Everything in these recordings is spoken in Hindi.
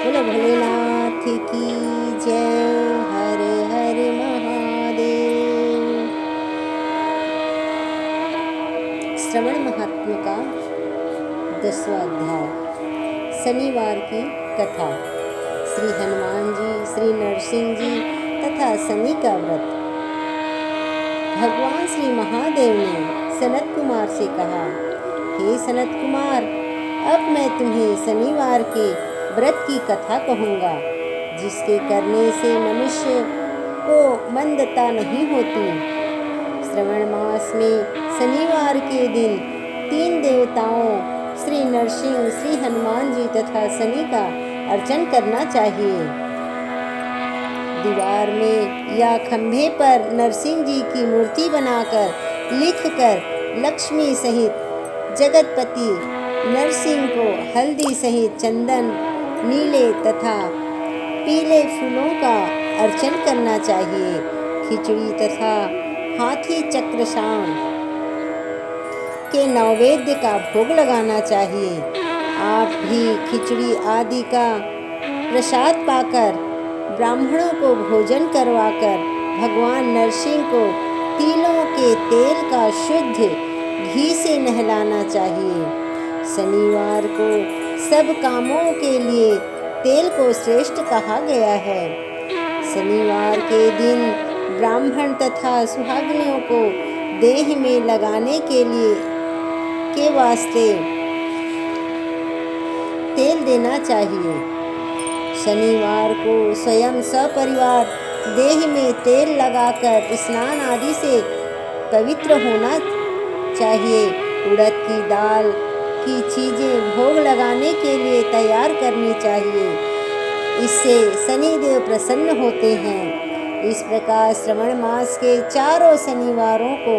बोलो भोलेनाथ की जय। हर हर महादेव। श्रवण महात्म्य का 10वां अध्याय। शनिवार की कथा। श्री हनुमान जी, श्री नरसिंह जी तथा शनि का व्रत। भगवान श्री महादेव ने सनत कुमार से कहा, हे सनत कुमार, अब मैं तुम्हें शनिवार के व्रत की कथा कहूँगा, जिसके करने से मनुष्य को मंदता नहीं होती। श्रवण मास में शनिवार के दिन 3 देवताओं श्री नरसिंह, श्री हनुमान जी तथा शनि का अर्चन करना चाहिए। दीवार में या खंभे पर नरसिंह जी की मूर्ति बनाकर लिखकर लक्ष्मी सहित जगतपति नरसिंह को हल्दी सहित चंदन, नीले तथा पीले फूलों का अर्चन करना चाहिए। खिचड़ी तथा हाथी चक्र शाम के नैवेद्य का भोग लगाना चाहिए। आप भी खिचड़ी आदि का प्रसाद पाकर ब्राह्मणों को भोजन करवाकर भगवान नरसिंह को तिलों के तेल का शुद्ध घी से नहलाना चाहिए। शनिवार को सब कामों के लिए तेल को श्रेष्ठ कहा गया है। शनिवार के दिन ब्राह्मण तथा सुहागिनों को देह में लगाने के वास्ते तेल देना चाहिए। शनिवार को स्वयं सपरिवार देह में तेल लगाकर स्नान आदि से पवित्र होना चाहिए। उड़द की दाल की चीजें भोग लगाने के लिए तैयार करनी चाहिए। इससे शनिदेव प्रसन्न होते हैं। इस प्रकार श्रवण मास के चारों शनिवारों को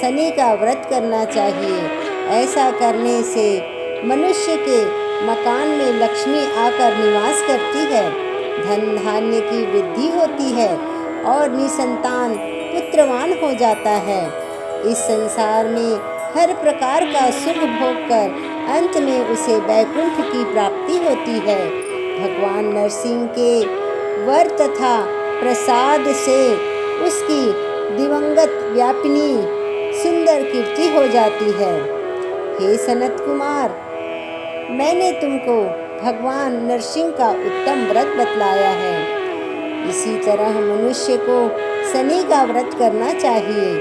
शनि का व्रत करना चाहिए। ऐसा करने से मनुष्य के मकान में लक्ष्मी आकर निवास करती है, धन धान्य की वृद्धि होती है और निसंतान पुत्रवान हो जाता है। इस संसार में हर प्रकार का सुख भोग कर अंत में उसे वैकुंठ की प्राप्ति होती है। भगवान नरसिंह के वर तथा प्रसाद से उसकी दिवंगत व्यापिनी सुंदर कीर्ति हो जाती है। हे सनत कुमार, मैंने तुमको भगवान नरसिंह का उत्तम व्रत बतलाया है। इसी तरह मनुष्य को शनि का व्रत करना चाहिए।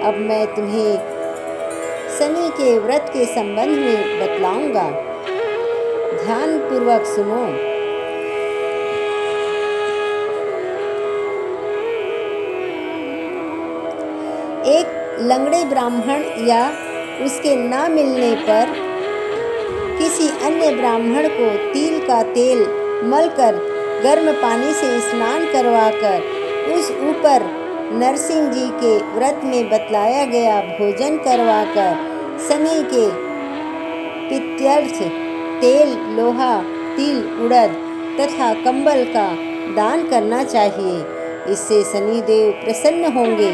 अब मैं तुम्हें शनि के व्रत के संबंध में बतलाऊंगा। ध्यान पूर्वक सुनो। एक लंगड़े ब्राह्मण या उसके न मिलने पर किसी अन्य ब्राह्मण को तिल का तेल मलकर गर्म पानी से स्नान करवाकर उस ऊपर नरसिंह जी के व्रत में बतलाया गया भोजन करवाकर शनि के पित्यर्थ तेल, लोहा, तिल, उड़द तथा कंबल का दान करना चाहिए। इससे शनिदेव प्रसन्न होंगे।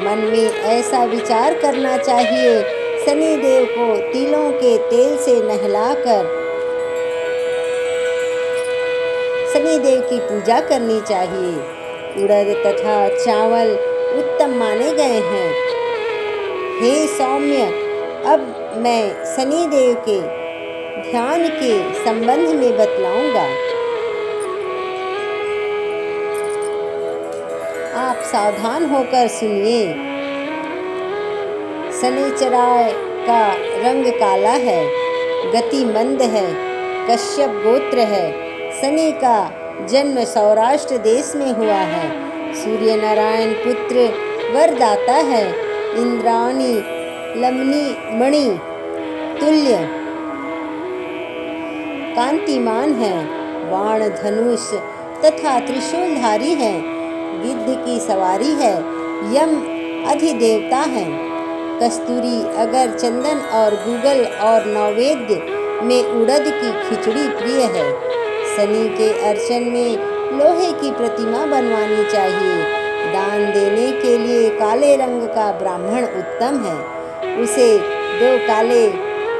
मन में ऐसा विचार करना चाहिए, शनिदेव को तिलों के तेल से नहलाकर शनिदेव की पूजा करनी चाहिए। उड़द तथा चावल उत्तम माने गए हैं। हे सौम्य, अब मैं शनिदेव के ध्यान के संबंध में बतलाऊंगा। आप सावधान होकर सुनिए। शनिचराय का रंग काला है, गति मंद है, कश्यप गोत्र है। शनि का जन्म सौराष्ट्र देश में हुआ है। सूर्य नारायण पुत्र वरदाता है। इंद्राणी लमनी मणि तुल्य कांतिमान है। बाण, धनुष तथा त्रिशूलधारी है। गिद्ध की सवारी है। यम अधिदेवता है। कस्तूरी, अगर, चंदन और गूगल और नैवेद्य में उड़द की खिचड़ी प्रिय है। शनि के अर्चन में लोहे की प्रतिमा बनवानी चाहिए। दान देने के लिए काले रंग का ब्राह्मण उत्तम है। उसे 2 काले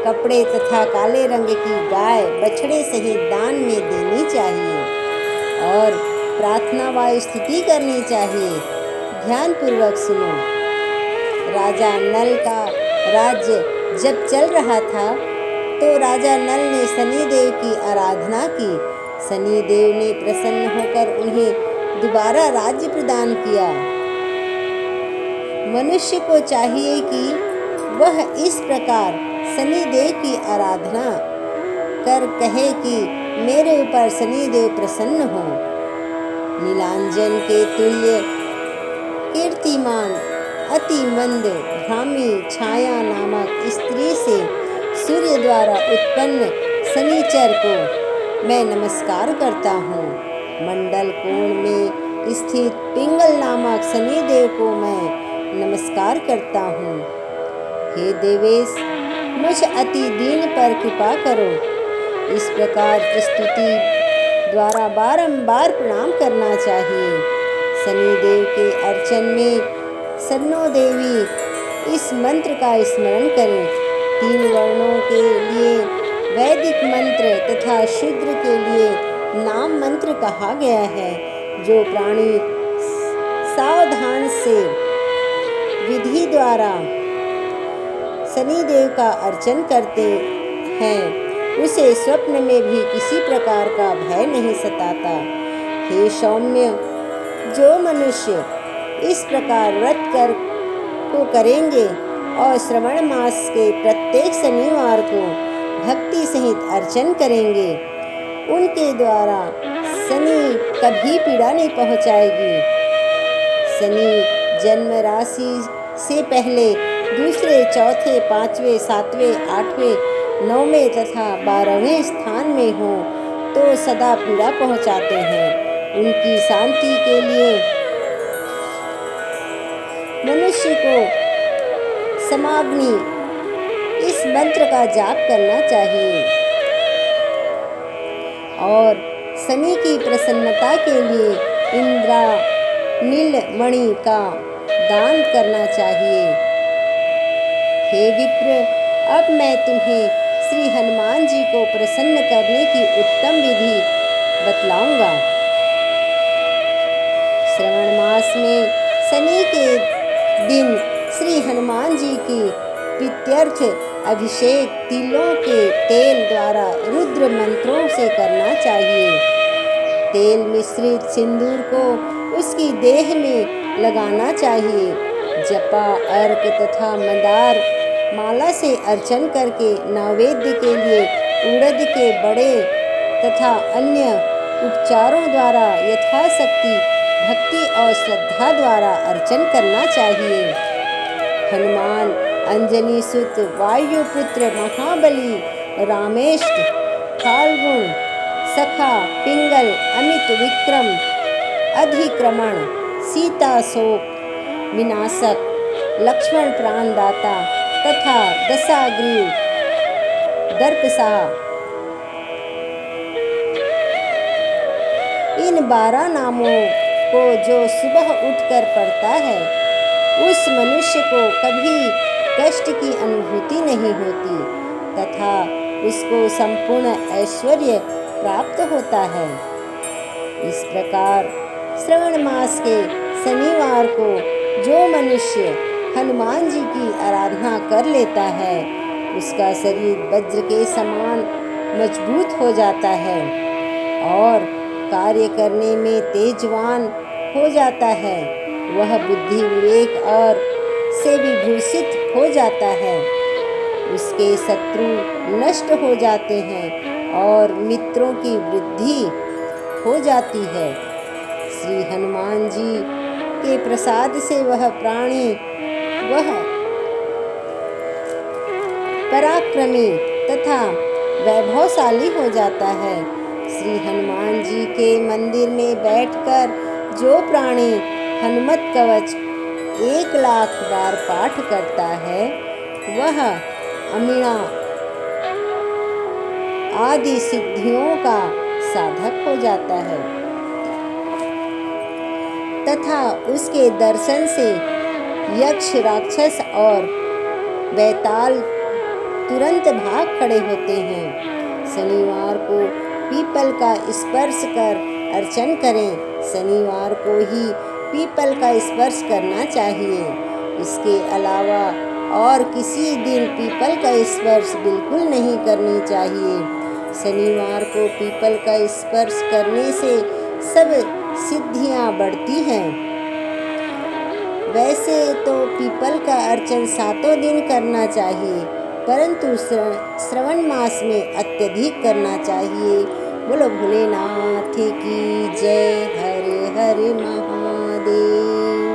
कपड़े तथा काले रंग की गाय बछड़े सहित दान में देनी चाहिए और प्रार्थना व स्तुति करनी चाहिए। ध्यानपूर्वक सुनो। राजा नल का राज्य जब चल रहा था तो राजा नल ने शनिदेव की आराधना की। शनिदेव ने प्रसन्न होकर उन्हें दोबारा राज्य प्रदान किया। मनुष्य को चाहिए कि वह इस प्रकार शनिदेव की आराधना कर कहे कि मेरे ऊपर शनिदेव प्रसन्न हो। नीलांजन के तुल्य कीर्तिमान अति मंद भ्रामी छाया नामक स्त्री से सूर्य द्वारा उत्पन्न शनिचर को मैं नमस्कार करता हूँ। मंडल कोण में स्थित पिंगल नामक शनिदेव को मैं नमस्कार करता हूँ। हे देवेश, मुझ अति दीन पर कृपा करो। इस प्रकार स्तुति द्वारा बारंबार प्रणाम करना चाहिए। शनिदेव के अर्चन में सन्नो देवी इस मंत्र का स्मरण करें। 3 वर्णों के लिए वैदिक मंत्र तथा शूद्र के लिए नाम मंत्र कहा गया है। जो प्राणी सावधान से विधि द्वारा शनिदेव का अर्चन करते हैं उसे स्वप्न में भी किसी प्रकार का भय नहीं सताता। हे सौम्य, जो मनुष्य इस प्रकार व्रत को करेंगे और श्रवण मास के प्रत्येक शनिवार को भक्ति सहित अर्चन करेंगे, उनके द्वारा शनि कभी पीड़ा नहीं पहुंचाएगी। शनि जन्म राशि से पहले दूसरे, चौथे, 5वें, 7वें, 8वें, 9वें तथा 12वें स्थान में हो तो सदा पीड़ा पहुंचाते हैं। उनकी शांति के लिए मनुष्य को समाग्नि इस मंत्र का जाप करना चाहिए और शनि की प्रसन्नता के लिए इंद्रानील मणि का दान करना चाहिए। हे विप्र, अब मैं तुम्हें श्री हनुमान जी को प्रसन्न करने की उत्तम विधि बतलाऊंगा। श्रावण मास में शनि के दिन श्री हनुमान जी की प्रीत्यर्थ अभिषेक तिलों के तेल द्वारा रुद्र मंत्रों से करना चाहिए। तेल मिश्रित सिंदूर को उसकी देह में लगाना चाहिए। जपा, अर्क तथा मंदार माला से अर्चन करके नैवेद्य के लिए उड़द के बड़े तथा अन्य उपचारों द्वारा यथाशक्ति भक्ति और श्रद्धा द्वारा अर्चन करना चाहिए। हनुमान, अंजनी सुत, वायुपुत्र, महाबली, रामेष्ट, फाल्गुन, सखा, पिंगल, अमित विक्रम, अधिक्रमण, सीता शोक विनाशक, लक्ष्मण प्राणदाता तथा दशाग्रीव दर्पसाह, इन 12 नामों को जो सुबह उठकर पढ़ता है उस मनुष्य को कभी कष्ट की अनुभूति नहीं होती तथा उसको संपूर्ण ऐश्वर्य प्राप्त होता है। इस प्रकार श्रावण मास के शनिवार को जो मनुष्य हनुमान जी की आराधना कर लेता है उसका शरीर वज्र के समान मजबूत हो जाता है और कार्य करने में तेजवान हो जाता है। वह बुद्धि, विवेक और से विभूषित हो जाता है। उसके शत्रु नष्ट हो जाते हैं और मित्रों की वृद्धि हो जाती है। श्री हनुमान जी के प्रसाद से वह प्राणी वह पराक्रमी तथा वैभवशाली हो जाता है। श्री हनुमान जी के मंदिर में बैठकर जो प्राणी हनुमत कवच 1,00,000 बार पाठ करता है वह अमीना आदि सिद्धियों का साधक हो जाता है तथा उसके दर्शन से यक्ष, राक्षस और बैताल तुरंत भाग खड़े होते हैं। शनिवार को पीपल का स्पर्श कर अर्चन करें। शनिवार को ही पीपल का स्पर्श करना चाहिए। इसके अलावा और किसी दिन पीपल का स्पर्श बिल्कुल नहीं करनी चाहिए। शनिवार को पीपल का स्पर्श करने से सब सिद्धियां बढ़ती हैं। वैसे तो पीपल का अर्चन 7 दिन करना चाहिए, परंतु श्रवण मास में अत्यधिक करना चाहिए। बोलो भोलेनाथ की जय। हर हर महादेव।